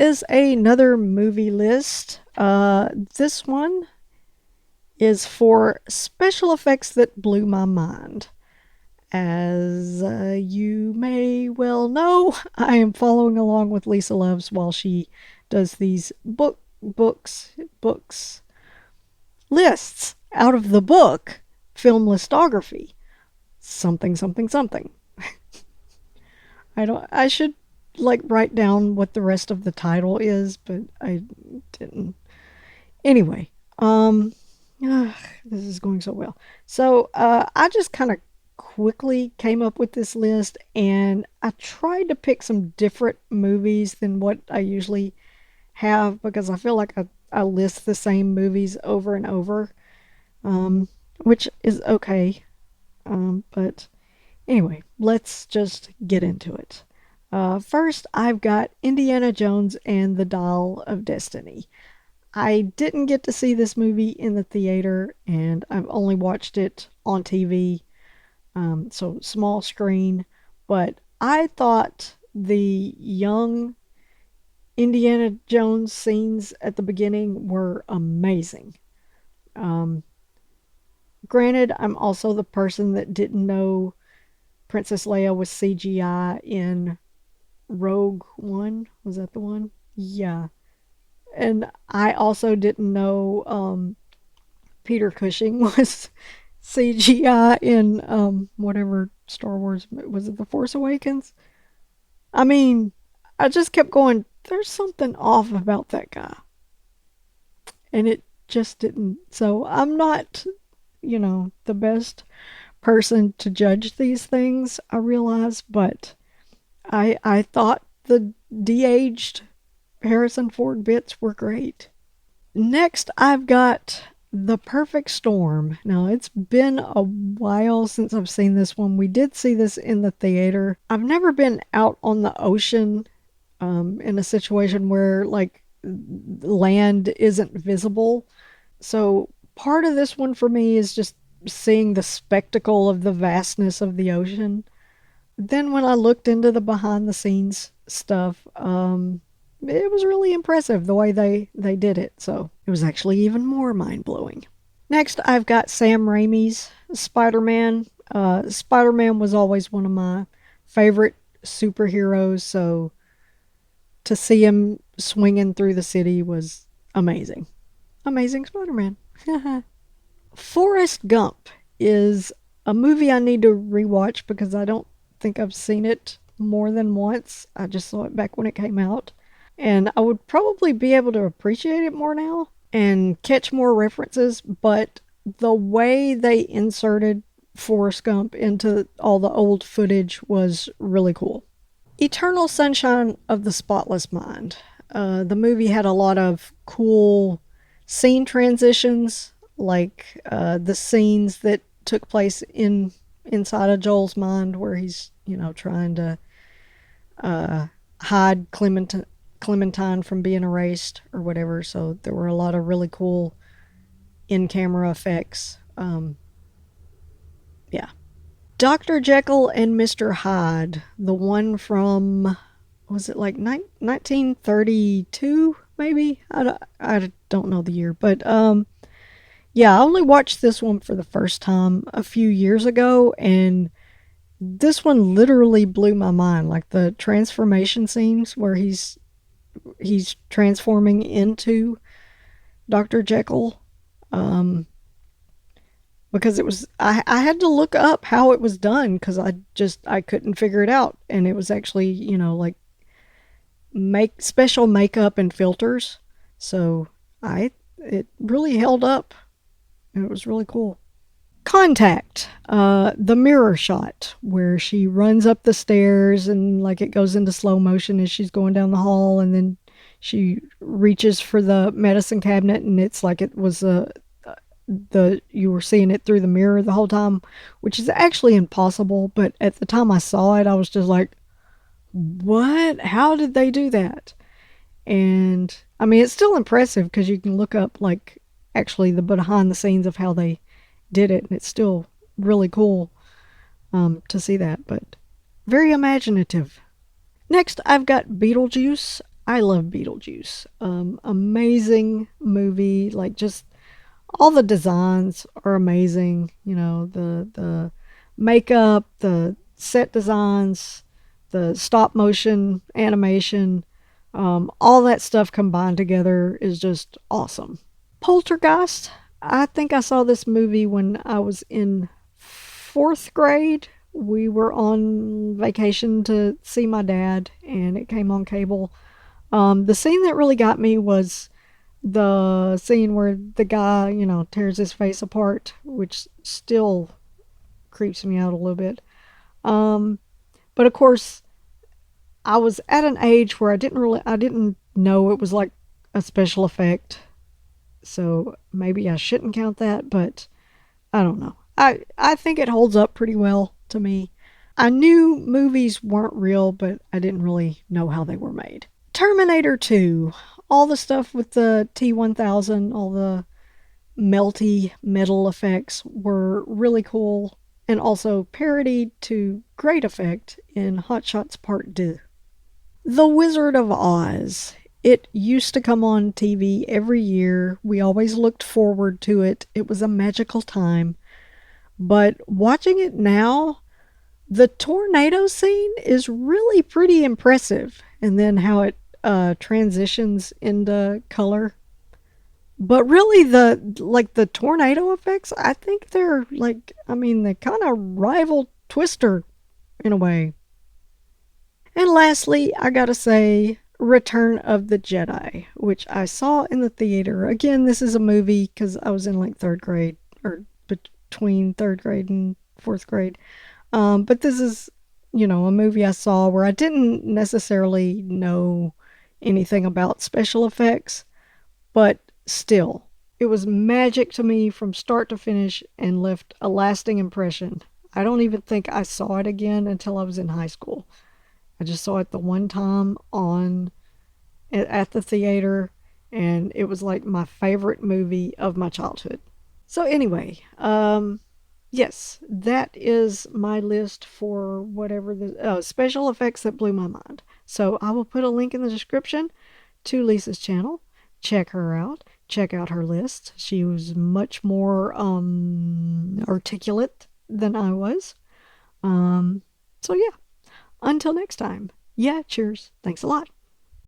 is another movie list. This one is for special effects that blew my mind. As you may well know, I am following along with Lisa Loves while she does these books lists out of the book Film Listography. Something, something, something. I should like write down what the rest of the title is, but I didn't. Anyway, um, this is going so well. So I just kind of quickly came up with this list, and I tried to pick some different movies than what I usually have because I feel like I list the same movies over and over, um, which is okay. But anyway, let's just get into it. First, I've got Indiana Jones and the Dial of Destiny. I didn't get to see this movie in the theater, and I've only watched it on TV, so small screen. But I thought the young Indiana Jones scenes at the beginning were amazing. Um, Granted, I'm also the person that didn't know Princess Leia was CGI in Rogue One. Was that the one? Yeah. And I also didn't know Peter Cushing was CGI in whatever Star Wars was it, The Force Awakens? I mean, I just kept going. There's something off about that guy, and it just didn't. So I'm not, the best person to judge these things. I realize, but I thought the de-aged Harrison Ford bits were great. Next, I've got The Perfect Storm. Now, it's been a while since I've seen this one. We did see this in the theater. I've never been out on the ocean in a situation where, like, land isn't visible. So, part of this one for me is just seeing the spectacle of the vastness of the ocean. Then, when I looked into the behind the scenes stuff, it was really impressive the way they did it. So it was actually even more mind blowing. Next, I've got Sam Raimi's Spider Man. Spider Man was always one of my favorite superheroes, so to see him swinging through the city was amazing. Amazing Spider Man. Forrest Gump is a movie I need to rewatch because I don't think I've seen it more than once. I just saw it back when it came out. And I would probably be able to appreciate it more now and catch more references, but the way they inserted Forrest Gump into all the old footage was really cool. Eternal Sunshine of the Spotless Mind. The movie had a lot of cool scene transitions, like the scenes that took place inside of Joel's mind, where he's trying to hide Clementine from being erased or whatever. So there were a lot of really cool in camera effects. Yeah. Dr. Jekyll and Mr. Hyde, the one from, was it like 1932 maybe? I don't know the year, but yeah, I only watched this one for the first time a few years ago, and this one literally blew my mind. Like the transformation scenes where he's transforming into Dr. Jekyll. Um, because I had to look up how it was done because I couldn't figure it out, and it was actually like make special makeup and filters. So I it really held up. It was really cool. Contact, the mirror shot where she runs up the stairs and like it goes into slow motion as she's going down the hall, and then she reaches for the medicine cabinet, and it's like it was the you were seeing it through the mirror the whole time, which is actually impossible. But at the time I saw it, I was just like, "What? How did they do that?" And I mean, it's still impressive because you can look up like actually the behind the scenes of how they did it, and it's still really cool to see that. But very imaginative. Next, I've got Beetlejuice. I love Beetlejuice. Amazing movie. Like just all the designs are amazing. You know, the makeup, the set designs, the stop motion animation, all that stuff combined together is just awesome. Poltergeist. I think I saw this movie when I was in fourth grade. We were on vacation to see my dad, and it came on cable. The scene that really got me was the scene where the guy, tears his face apart, which still creeps me out a little bit. Um, but of course, I was at an age where I didn't know it was like a special effect, so maybe I shouldn't count that. But I don't know. I think it holds up pretty well to me. I knew movies weren't real, but I didn't really know how they were made. Terminator 2, all the stuff with the T1000, all the melty metal effects were really cool and also parodied to great effect in Hot Shots Part 2. The Wizard of Oz. It used to come on TV every year. We always looked forward to it. It was a magical time. But watching it now, the tornado scene is really pretty impressive. And then how it transitions into color. But really, the tornado effects, I think they're they kind of rival Twister in a way. And lastly, I gotta say, Return of the Jedi, which I saw in the theater. Again, this is a movie because I was in like third grade or between third grade and fourth grade. But this is, a movie I saw where I didn't necessarily know anything about special effects, but still, it was magic to me from start to finish and left a lasting impression. I don't even think I saw it again until I was in high school. I just saw it the one time on at the theater, and it was like my favorite movie of my childhood. So anyway, yes, that is my list for whatever the special effects that blew my mind. So I will put a link in the description to Lisa's channel. Check her out. Check out her list. She was much more articulate than I was. Um, so yeah, until next time. Yeah, cheers. Thanks a lot.